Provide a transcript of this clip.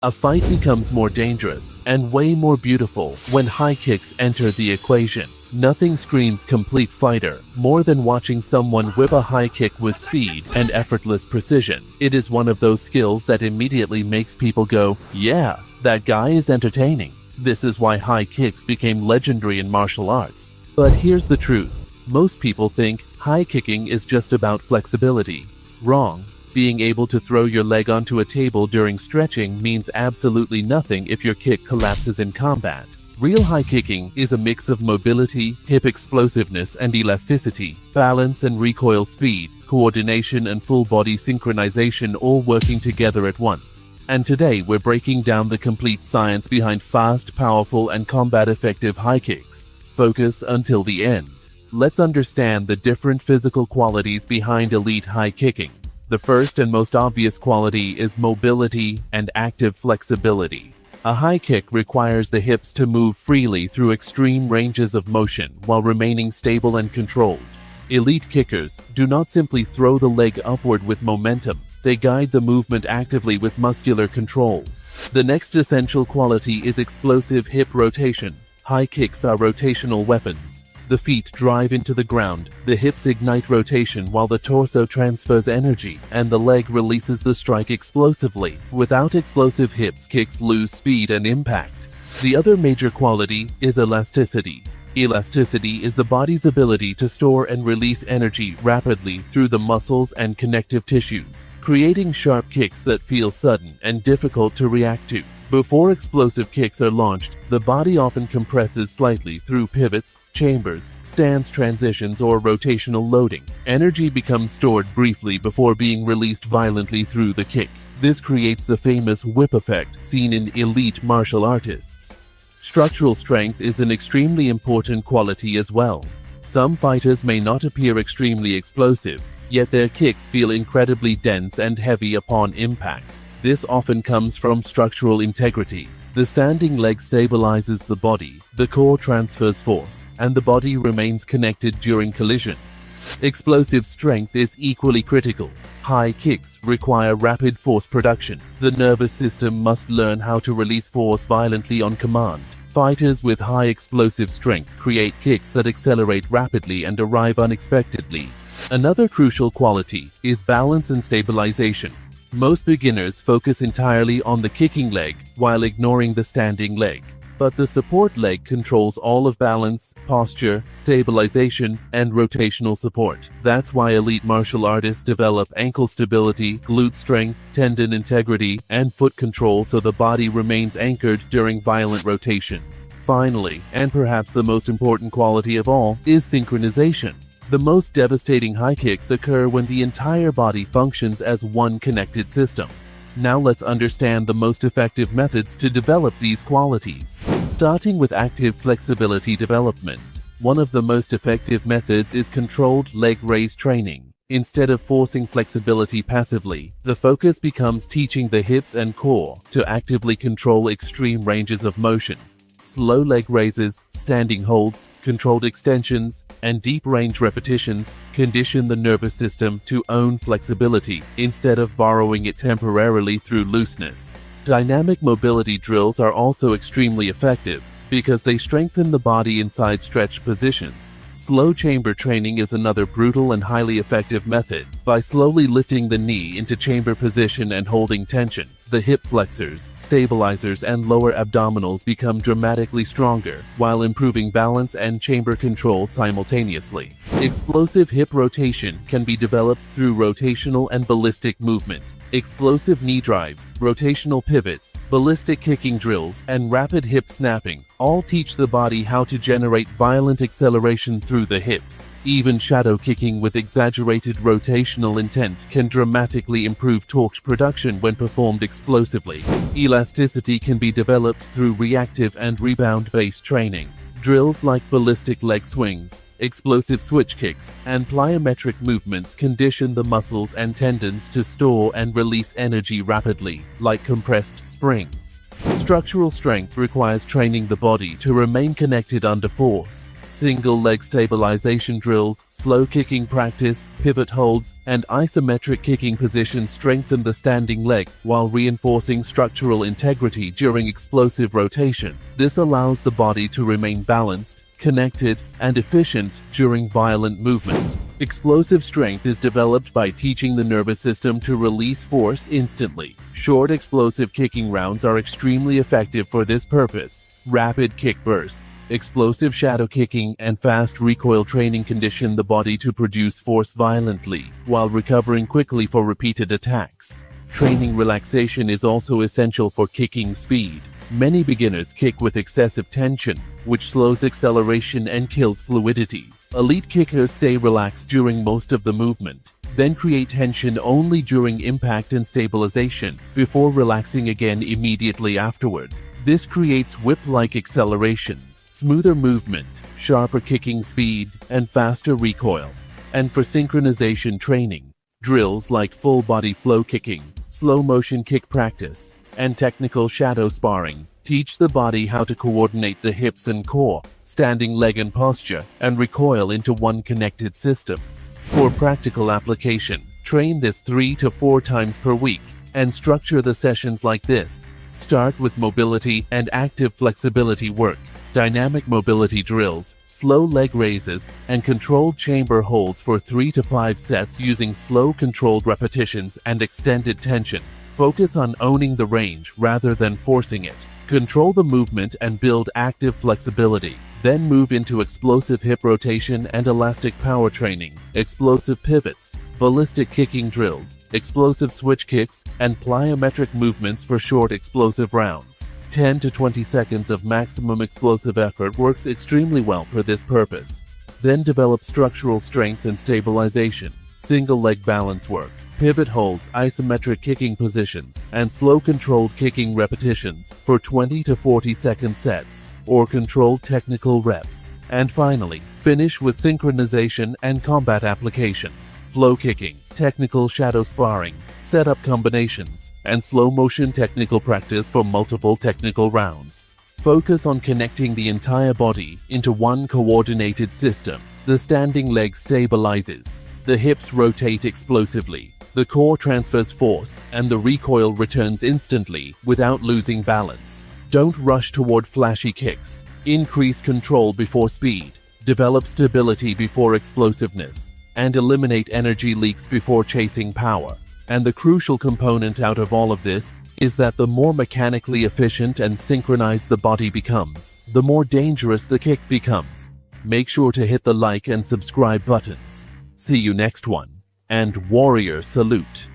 A fight becomes more dangerous and way more beautiful when high kicks enter the equation. Nothing screams complete fighter more than watching someone whip a high kick with speed and effortless precision. It is one of those skills that immediately makes people go, yeah, that guy is entertaining. This is why high kicks became legendary in martial arts. But here's the truth. Most people think high kicking is just about flexibility. Wrong. Being able to throw your leg onto a table during stretching means absolutely nothing if your kick collapses in combat. Real high kicking is a mix of mobility, hip explosiveness and elasticity, balance and recoil speed, coordination and full body synchronization all working together at once. And today we're breaking down the complete science behind fast, powerful and combat-effective high kicks. Focus until the end. Let's understand the different physical qualities behind elite high kicking. The first and most obvious quality is mobility and active flexibility. A high kick requires the hips to move freely through extreme ranges of motion while remaining stable and controlled. Elite kickers do not simply throw the leg upward with momentum, they guide the movement actively with muscular control. The next essential quality is explosive hip rotation. High kicks are rotational weapons. The feet drive into the ground, the hips ignite rotation while the torso transfers energy, and the leg releases the strike explosively. Without explosive hips, kicks lose speed and impact. The other major quality is elasticity. Elasticity is the body's ability to store and release energy rapidly through the muscles and connective tissues, creating sharp kicks that feel sudden and difficult to react to. Before explosive kicks are launched, the body often compresses slightly through pivots, chambers, stance transitions, or rotational loading. Energy becomes stored briefly before being released violently through the kick. This creates the famous whip effect seen in elite martial artists. Structural strength is an extremely important quality as well. Some fighters may not appear extremely explosive, yet their kicks feel incredibly dense and heavy upon impact. This often comes from structural integrity. The standing leg stabilizes the body, the core transfers force, and the body remains connected during collision. Explosive strength is equally critical. High kicks require rapid force production. The nervous system must learn how to release force violently on command. Fighters with high explosive strength create kicks that accelerate rapidly and arrive unexpectedly. Another crucial quality is balance and stabilization. Most beginners focus entirely on the kicking leg while ignoring the standing leg. But the support leg controls all of balance, posture, stabilization, and rotational support. That's why elite martial artists develop ankle stability, glute strength, tendon integrity, and foot control so the body remains anchored during violent rotation. Finally, and perhaps the most important quality of all, is synchronization. The most devastating high kicks occur when the entire body functions as one connected system. Now let's understand the most effective methods to develop these qualities. Starting with active flexibility development. One of the most effective methods is controlled leg raise training. Instead of forcing flexibility passively, the focus becomes teaching the hips and core to actively control extreme ranges of motion. Slow leg raises, standing holds, controlled extensions, and deep range repetitions condition the nervous system to own flexibility instead of borrowing it temporarily through looseness. Dynamic mobility drills are also extremely effective because they strengthen the body inside stretched positions. Slow chamber training is another brutal and highly effective method. By slowly lifting the knee into chamber position and holding tension, the hip flexors, stabilizers, and lower abdominals become dramatically stronger, while improving balance and chamber control simultaneously. Explosive hip rotation can be developed through rotational and ballistic movement. Explosive knee drives, rotational pivots, ballistic kicking drills, and rapid hip snapping all teach the body how to generate violent acceleration through the hips. Even shadow kicking with exaggerated rotational intent can dramatically improve torque production when performed explosively. Elasticity can be developed through reactive and rebound-based training. Drills like ballistic leg swings, explosive switch kicks, and plyometric movements condition the muscles and tendons to store and release energy rapidly, like compressed springs. Structural strength requires training the body to remain connected under force. Single leg stabilization drills, slow kicking practice, pivot holds, and isometric kicking positions strengthen the standing leg while reinforcing structural integrity during explosive rotation. This allows the body to remain balanced, connected, and efficient during violent movement. Explosive strength is developed by teaching the nervous system to release force instantly. Short explosive kicking rounds are extremely effective for this purpose. Rapid kick bursts, explosive shadow kicking, and fast recoil training condition the body to produce force violently, while recovering quickly for repeated attacks. Training relaxation is also essential for kicking speed. Many beginners kick with excessive tension, which slows acceleration and kills fluidity. Elite kickers stay relaxed during most of the movement, then create tension only during impact and stabilization, before relaxing again immediately afterward. This creates whip-like acceleration, smoother movement, sharper kicking speed, and faster recoil. And for synchronization training, drills like full-body flow kicking, slow-motion kick practice, and technical shadow sparring teach the body how to coordinate the hips and core, standing leg and posture, and recoil into one connected system. For practical application, train this 3 to 4 times per week and structure the sessions like this. Start with mobility and active flexibility work, dynamic mobility drills, slow leg raises, and controlled chamber holds for 3 to 5 sets using slow controlled repetitions and extended tension. Focus on owning the range rather than forcing it. Control the movement and build active flexibility. Then move into explosive hip rotation and elastic power training, explosive pivots, ballistic kicking drills, explosive switch kicks, and plyometric movements for short explosive rounds. 10 to 20 seconds of maximum explosive effort works extremely well for this purpose. Then develop structural strength and stabilization, single leg balance work, pivot holds, isometric kicking positions, and slow controlled kicking repetitions for 20 to 40 second sets, or controlled technical reps. And finally, finish with synchronization and combat application, flow kicking, technical shadow sparring, setup combinations, and slow motion technical practice for multiple technical rounds. Focus on connecting the entire body into one coordinated system. The standing leg stabilizes, the hips rotate explosively, the core transfers force, and the recoil returns instantly without losing balance. Don't rush toward flashy kicks. Increase control before speed, develop stability before explosiveness, and eliminate energy leaks before chasing power. And the crucial component out of all of this is that the more mechanically efficient and synchronized the body becomes, the more dangerous the kick becomes. Make sure to hit the like and subscribe buttons. See you next one. And warrior salute.